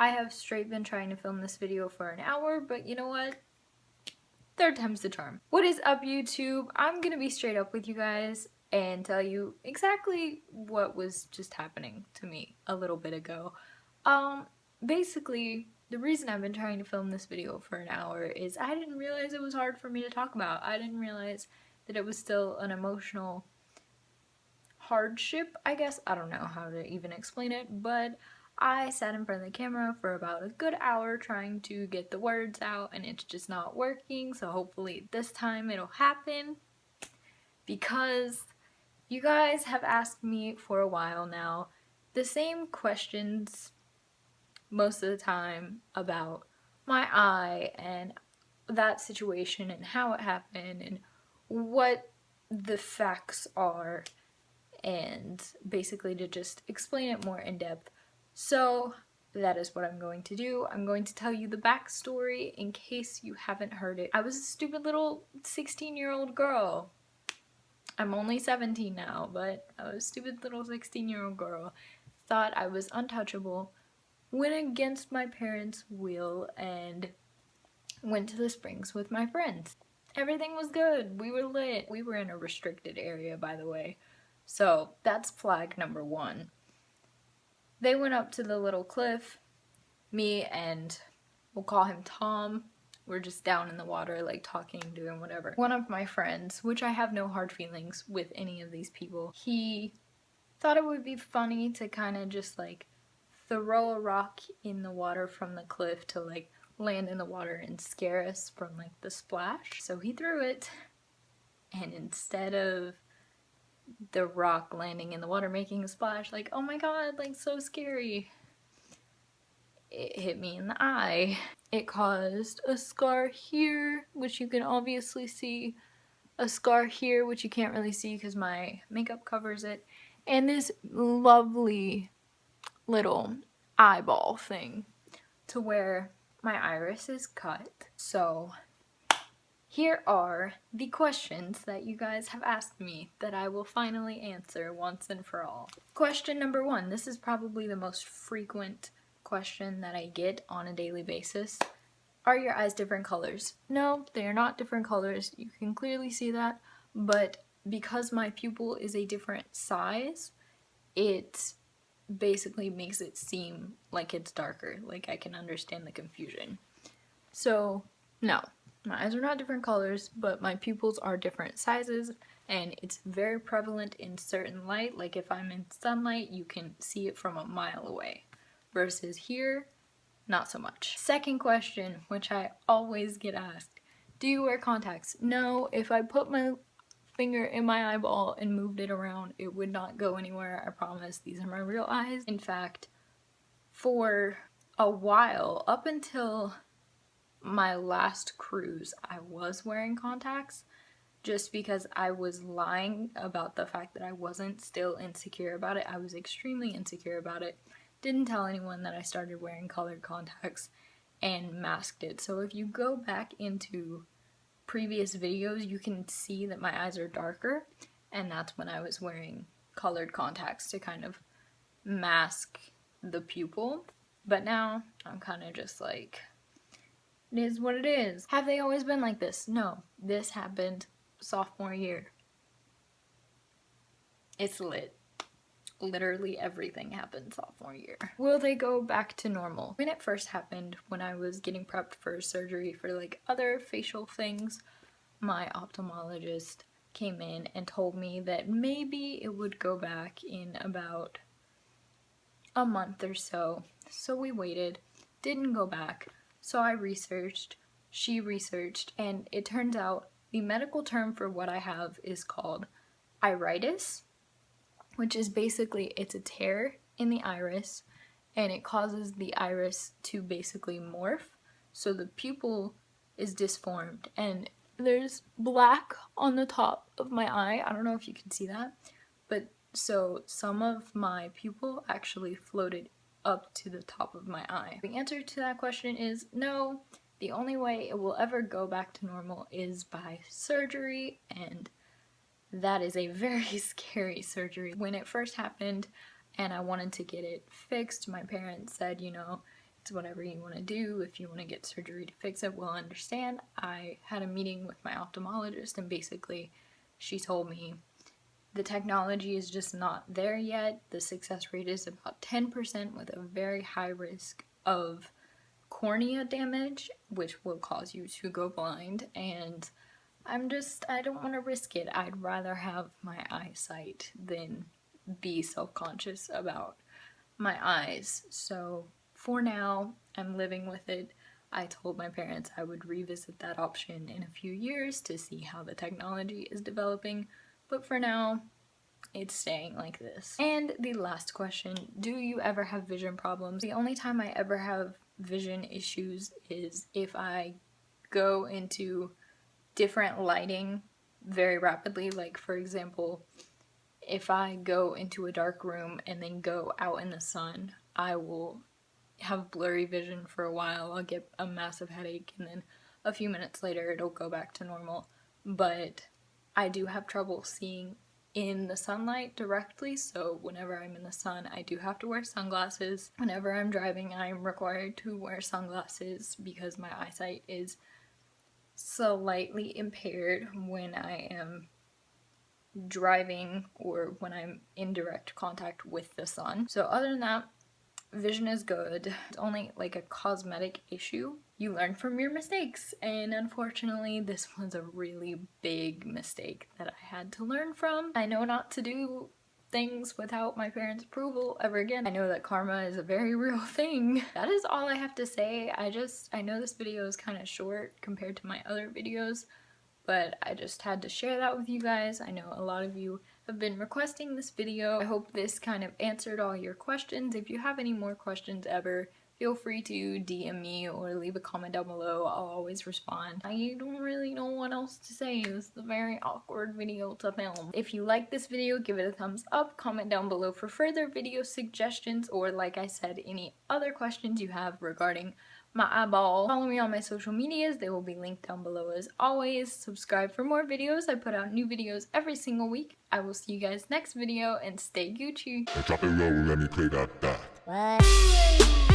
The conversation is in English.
I have straight been trying to film this video for an hour, but you know what? Third time's the charm. What is up, YouTube? I'm gonna be straight up with you guys and tell you exactly what was just happening to me a little bit ago. Basically, the reason I've been trying to film this video for an hour is I didn't realize it was hard for me to talk about. I didn't realize that it was still an emotional hardship, I guess. I don't know how to even explain it, but I sat in front of the camera for about a good hour trying to get the words out, and it's just not working, so hopefully this time it'll happen, because you guys have asked me for a while now the same questions most of the time about my eye and that situation and how it happened and what the facts are, and basically to just explain it more in depth. So that is what I'm going to do. I'm going to tell you the backstory in case you haven't heard it. I was a stupid little 16-year-old girl. I'm only 17 now, but I was a stupid little 16-year-old girl. Thought I was untouchable, went against my parents' will, and went to the springs with my friends. Everything was good. We were lit. We were in a restricted area, by the way. So that's flag number one. They went up to the little cliff. Me and, we'll call him Tom, we're just down in the water, like talking, doing whatever. One of my friends, which I have no hard feelings with any of these people, he thought it would be funny to kind of just like throw a rock in the water from the cliff to like land in the water and scare us from like the splash. So he threw it, and instead of the rock landing in the water making a splash, like, oh my god, like so scary, it hit me in the eye. It caused a scar here, which you can obviously see, a scar here, which you can't really see because my makeup covers it, and this lovely little eyeball thing to where my iris is cut. So here are the questions that you guys have asked me that I will finally answer once and for all. Question number one. This is probably the most frequent question that I get on a daily basis. Are your eyes different colors? No, they are not different colors. You can clearly see that, but because my pupil is a different size, it basically makes it seem like it's darker. Like, I can understand the confusion. So, no. My eyes are not different colors, but my pupils are different sizes, and it's very prevalent in certain light. Like if I'm in sunlight, you can see it from a mile away, versus here, not so much. Second question, which I always get asked, do you wear contacts? No, if I put my finger in my eyeball and moved it around, it would not go anywhere, I promise. These are my real eyes. In fact, for a while, up until my last cruise, I was wearing contacts just because I was lying about the fact that I wasn't still insecure about it. I was extremely insecure about it. Didn't tell anyone that I started wearing colored contacts and masked it. So if you go back into previous videos, you can see that my eyes are darker, and that's when I was wearing colored contacts to kind of mask the pupil. But now I'm kind of just like, it is what it is. Have they always been like this? No. This happened sophomore year. It's lit. Literally everything happened sophomore year. Will they go back to normal? When it first happened, when I was getting prepped for surgery for like other facial things, my ophthalmologist came in and told me that maybe it would go back in about a month or so. So we waited, didn't go back. So I researched, she researched, and it turns out the medical term for what I have is called iritis, which is basically, it's a tear in the iris, and it causes the iris to basically morph. So the pupil is disformed, and there's black on the top of my eye. I don't know if you can see that, but so some of my pupil actually floated up to the top of my eye. The answer to that question is no. The only way it will ever go back to normal is by surgery, and that is a very scary surgery. When it first happened and I wanted to get it fixed, my parents said, you know, It's whatever you want to do. If you want to get surgery to fix it, we'll understand. I had a meeting with my ophthalmologist, and basically she told me the technology is just not there yet. The success rate is about 10% with a very high risk of cornea damage, which will cause you to go blind. And I don't want to risk it. I'd rather have my eyesight than be self-conscious about my eyes. So for now, I'm living with it. I told my parents I would revisit that option in a few years to see how the technology is developing, but for now, it's staying like this. And the last question, do you ever have vision problems? The only time I ever have vision issues is if I go into different lighting very rapidly. Like, for example, if I go into a dark room and then go out in the sun, I will have blurry vision for a while. I'll get a massive headache, and then a few minutes later it'll go back to normal. But I do have trouble seeing in the sunlight directly, so whenever I'm in the sun I do have to wear sunglasses. Whenever I'm driving, I'm required to wear sunglasses because my eyesight is slightly impaired when I am driving or when I'm in direct contact with the sun. So other than that, vision is good. It's only like a cosmetic issue. You learn from your mistakes, and unfortunately this was a really big mistake that I had to learn from. I know not to do things without my parents' approval ever again. I know that karma is a very real thing. That is all I have to say. I know this video is kind of short compared to my other videos, but I just had to share that with you guys. I know a lot of you have been requesting this video. I hope this kind of answered all your questions. If you have any more questions ever, feel free to DM me or leave a comment down below. I'll always respond. I don't really know what else to say. This is a very awkward video to film. If you like this video, give it a thumbs up. Comment down below for further video suggestions, or like I said, any other questions you have regarding my eyeball. Follow me on my social medias. They will be linked down below as always. Subscribe for more videos. I put out new videos every single week. I will see you guys next video, and stay Gucci. Drop it low, let me play that back. What?